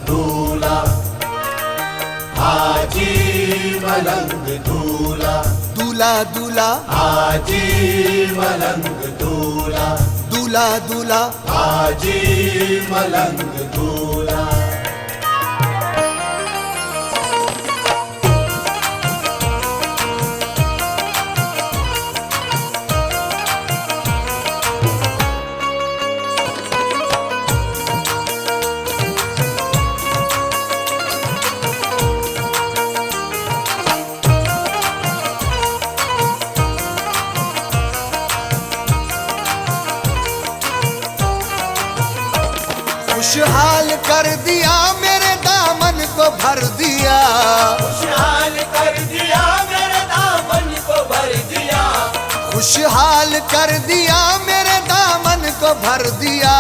दूल्हा, हाजी मलंग दूल्हा, दूल्हा दूल्हा हाजी मलंग दूल्हा, दूल्हा दूल्हा हाजी मलंग दूल्हा। खुशहाल कर दिया मेरे दामन को भर दिया, खुशहाल कर दिया मेरे दामन को भर दिया, खुशहाल कर दिया मेरे दामन को भर दिया।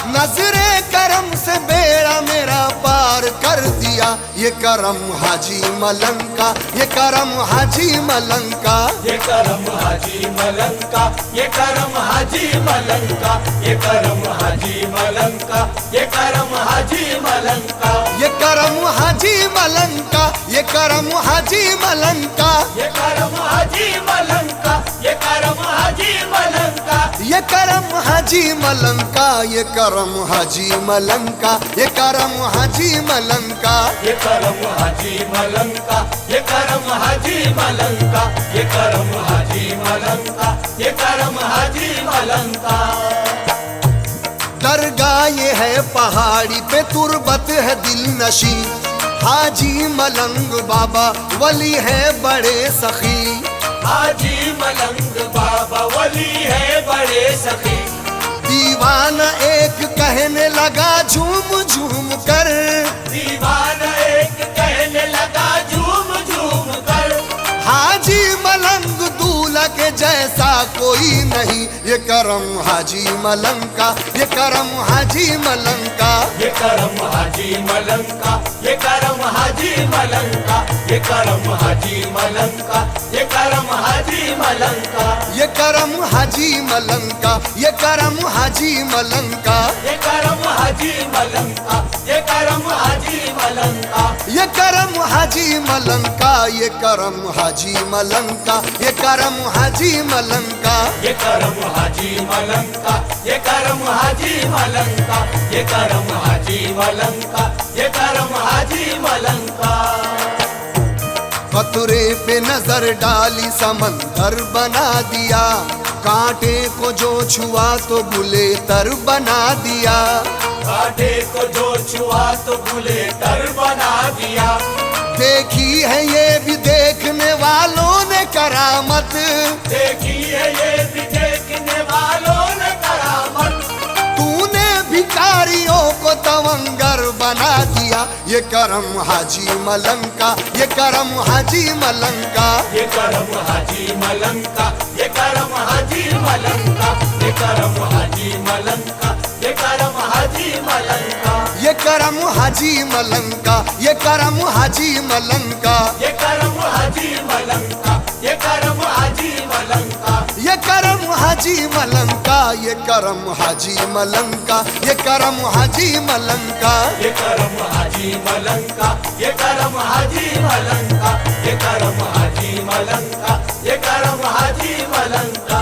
नजरे करम से बेड़ा मेरा पार कर दिया। ये करम हाजी मलंग का, ये करम हाजी मलंग का, ये करम हाजी मलंग का, ये करम हाजी मलंग का, ये करम हाजी मलंग का, ये करम हाजी मलंग का, ये करम हाजी मलंग का, ये करम हाजी मलंग का, ये करम हाजी मलंग का, ये करम हाजी मलंग का, ये करम हाजी मलंग का, ये करम हाजी मलंग का, ये करम हाजी मलंग का, ये करम हाजी मलंग का, ये करम हाजी मलंग का, ये करम हाजी मलंग का, ये करम हाजी मलंग का। दरगाह ये है पहाड़ी पे, तुरबत है दिल नशी। हाजी मलंग बाबा वली है बड़े सखी, हाजी मलंग बाबा वली है बड़े सखी। दीवाना एक कहने लगा झूम झूम कर, दीवाना एक कहने लगा झूम झूम कर, हाजी मलंग दूल्हा के जैसा कोई नहीं। ये करम हाजी मलंग का, ये करम हाजी मलंग का, ये करम हाजी मलंग का, ये करम हाजी मलंग का, ये करम हाजी मलंग का, ये करम हाजी मलंग का, ये करम हाजी मलंग का, ये करम हाजी मलंग का, ये करम हाजी मलंग का, ये करम हाजी मलंग का, ये करम हाजी मलंग का, ये करम हाजी मलंग का, ये करम हाजी मलंग का, ये करम हाजी मलंग का, ये करम हाजी मलंग का, ये करम हाजी मलंग का, ये करम हाजी मलंग का। कतरे पे नजर डाली समंदर बना दिया, कांटे को जो छुआ तो बुले तर बना दिया, कांटे को जो छुआ तो बुले तर बना दिया। देखी है ये भी देखने वालों ने करामत, देखी है ये भी देखने वालों ने करामत, तूने भिखारियों को तवंगर बना दिया। ये करम हाजी मलंग का, ये करम हाजी मलंग का, ये करम हाजी मलंग का, ये करम हाजी मलंग का, ये करम हाजी मलंग का, ये करम हाजी मलंग का, ये करम हाजी मलंग का, ये करम हाजी मलंग का, ये करम हाजी मलंग का, ये करम हाजी मलंग का, ये करम हाजी मलंग का, ये करम हाजी मलंग का, ये करम हाजी मलंग का, ये करम हाजी मलंग का, ये करम हाजी मलंग का, ये करम हाजी मलंग का, ये करम हाजी मलंग का।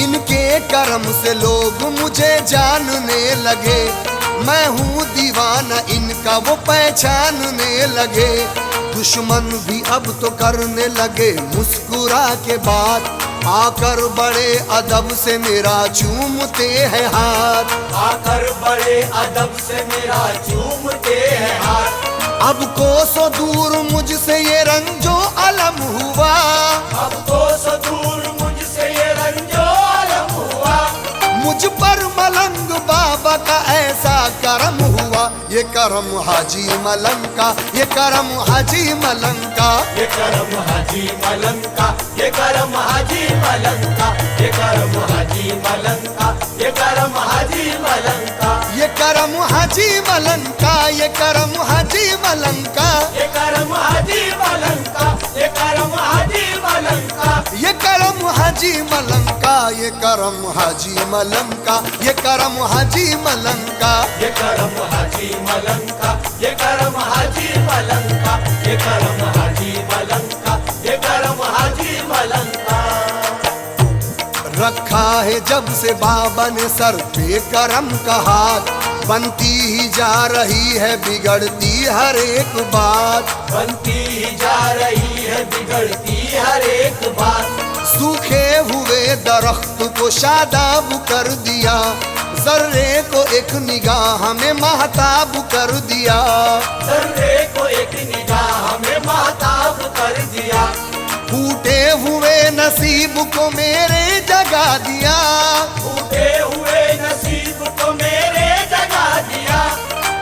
इनके करम से लोग मुझे जानने लगे, मैं हूँ दीवाना इनका वो पहचानने लगे। दुश्मन भी अब तो करने लगे मुस्कुरा के बात, आकर बड़े अदब से मेरा चूमते हैं हाथ, आकर बड़े अदब से मेरा चूमते हैं हाथ। अब कोसों दूर मुझसे ये रंजो अलम हुआ, अब तो दूर मुझसे ये रंजो अलम हुआ, मुझ पर मलंग बाबा का ऐसा करम हुआ। ये करम हाजी मलंग का, ये करम हाजी मलंग का, ये करम हाजी मलंग का, ये करम हाजी मलंग का, ये करम हाजी मलंग का, ये करम हाजी मलंग का, ये करम हाजी मलंग का, ये करम हाजी मलंग का, ये करम हाजी मलंग का, ये करम हाजी मलंग का, ये करम हाजी मलंका, ये करम हाजी मलंका, ये करम हाजी मलंका। ये करम हाजी मलंका, ये करम हाजी मलंका, ये करम हाजी मलंका, ये करम हाजी मलंका। रखा है जब से बाबा ने सर पे करम का हाथ, बनती ही जा रही है बिगड़ती हर एक बात, बनती ही जा रही है बिगड़ती हर एक बात। सूखे हुए दरख्त को शादाब कर दिया, जर्रे को एक निगाह में महताब कर दिया, जर्रे को एक निगाह में महताब कर दिया। टूटे हुए नसीब को मेरे जगा दिया, टूटे हुए नसीब को मेरे जगा दिया।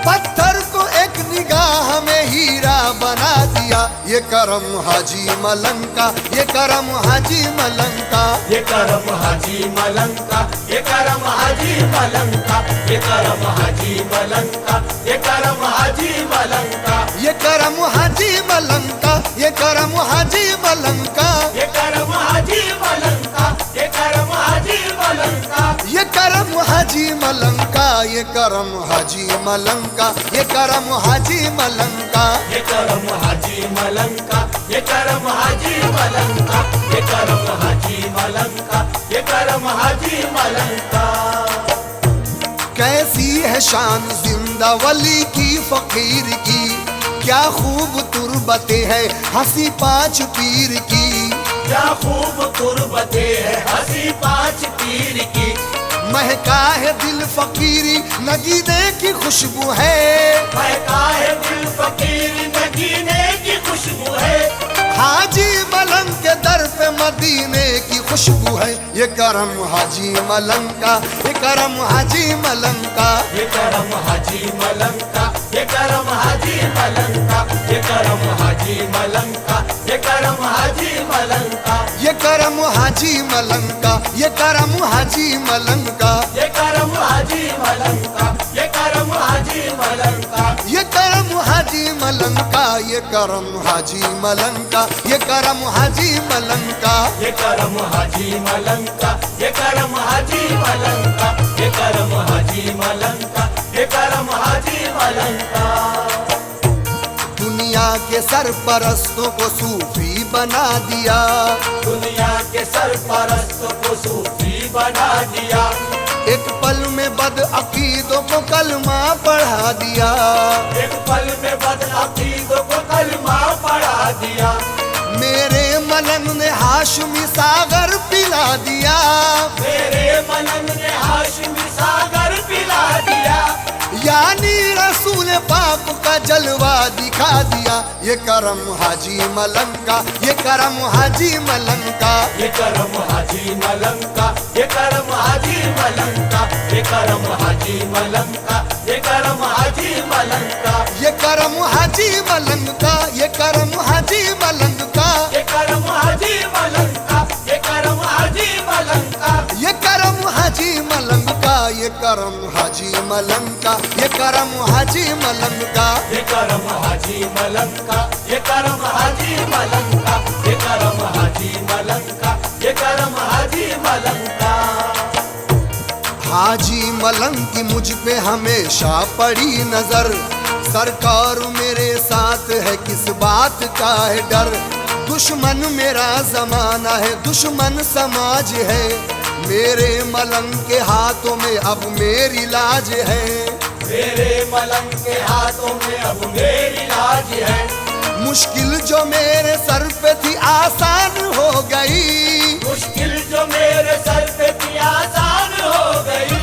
पत्थर को एक निगाह में हीरा बना दिया। ये करम हाजी मलंका, ये करम हाजी मलंका, ये करम हाजी मलंका, ये करम हाजी मलंका, ये करम हाजी मलंका, ये करम हाजी मलंका। ये करम हाजी मलंका, ये करम हाजी मलंका, ये करम हाजी मलंका, ये करम हाजी मलंका। ये करम हाजी मलंका, ये करम हाजी मलंका, ये करम हाजी मलंका। ये करम हाजी मलंका, ये करम हाजी मलंका, ये करम हाजी मलंका, ये करम हाजी मलंका। कैसी है शान जिंदा वली की फकीर की, क्या खूब तुरबते है हंसी पांच पीर की, क्या खूब तुरबते है हंसी पांच पीर की। महका है दिल फकीरी नगीने की खुशबू है, महका है दिल फकीरी नगीने की खुशबू है। हाजी मलंग के दर पे मदीने की खुशबू है। ये करम हाजी मलंका, ये करम हाजी मलंका, ये करम हाजी मलंका, ये करम हाजी मलंका, ये करम हाजी मलंका, ये करम हाजी मलंका। ये करम हाजी मलंका, ये करम हाजी मलंका, ये करम हाजी मलंका, ये करम हाजी मलंका। ये करम हाजी मलंका, ये करम हाजी मलंका, ये करम हाजी मलंका। ये करम हाजी मलंका, ये करम हाजी मलंका, ये करम हाजी मलंका, ये करम हाजी मलंका। दुनिया के सरपरस्तों को सूफी बना दिया, दुनिया के सरपरस्त को सूफी बना दिया। एक पल में बद अकीदों को कलमा पढ़ा दिया, एक पल में बदअकीदों को कलमा पढ़ा दिया। मेरे मलंग ने हाशमी सागर पिला दिया, मेरे मलंग ने हाशमी सागर पिला दिया। यानी रसूल पाक का जलवा दिखा दिया। ये करम हाजी मलंका, ये करम हाजी मलंका, ये करम हाजी मलंका, ये करम हाजी मलंका, ये करम हाजी मलंका, ये करम हाजी मलंका। ये करम हाजी मलंका, ये करम हाजी मलंका, ये करम हाजी मलंका, ये करम हाजी मलंका। ये करम हाजी मलंका, ये करम हाजी मलंका, ये करम हाजी मलंका। ये करम हाजी मलंका, ये करम हाजी मलंका, ये करम हाजी मलंका, ये करम हाजी मलंका। हाजी मलंग की मुझ पे हमेशा पड़ी नजर, सरकार मेरे साथ है किस बात का है डर। दुश्मन मेरा जमाना है, दुश्मन समाज है, मेरे मलंग के हाथों में अब मेरी लाज है। मेरे मलंग के हाथों में अब मेरी लाज है। मुश्किल जो मेरे सर पे थी आसान हो गई, मुश्किल जो मेरे सर पे थी आसान हो गई।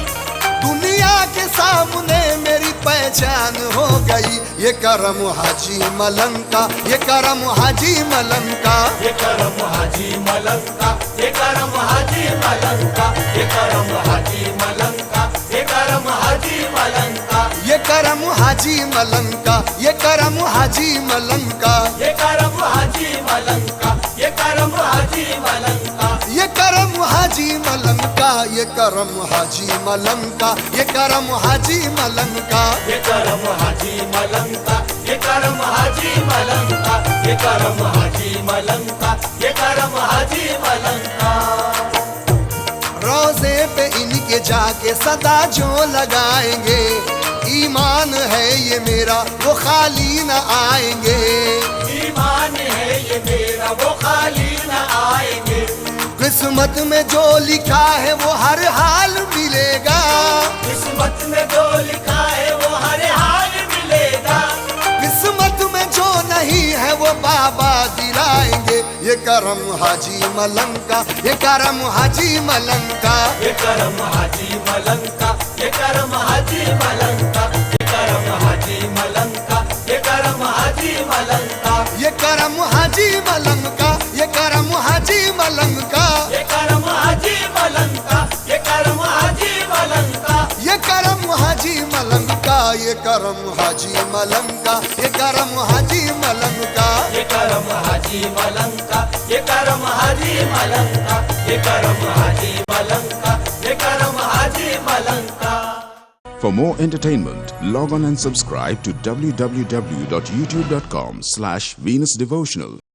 दुनिया के सामने मेरी पहचान हो गई। ये करम हाजी मलंका, ये करम हाजी मलंका, ये करम हाजी मलंका, ये करम हाजी मलंका, ये करम हाजी मलंका, ये करम हाजी मलंका। ये करम हाजी मलंका, ये करम हाजी मलंका, ये करम हाजी मलंका, ये करम हाजी मलंका। ये करम हाजी मलंका, ये करम हाजी मलंका, ये करम हाजी मलंका। ये करम हाजी मलंका, ये करम हाजी मलंका, ये करम हाजी मलंका, ये करम हाजी मलंका। जाके सदा जो लगाएंगे। ईमान है ये मेरा वो खाली न आएंगे। ईमान है ये मेरा वो खाली न आएंगे। किस्मत में जो लिखा है वो हर हाल मिलेगा। किस्मत में जो लिखा है वो हर हाल मिलेगा। किस्मत में जो नहीं है वो बाबा दिलाएंगे। ये करम हाजी मलंग का, ये करम हाजी मलंग का, ये करम हाजी मलंग का, ये करम हाजी मलंग का, ये करम हाजी मलंग का, ये करम हाजी मलंग का, ये करम हाजी मलंग का, ये करम हाजी मलंग का, ये करम हाजी मलंग का, ये करम हाजी मलंग का, ये करम हाजी मलंग का, ये करम हाजी मलंग का, ये करम हाजी मलंग का, ये करम हाजी मलंग का, ये करम हाजी मलंग का, ये करम हाजी मलंग का, ये करम हाजी मलंग का। For more entertainment, log on and subscribe to www.youtube.com/Venus Devotional.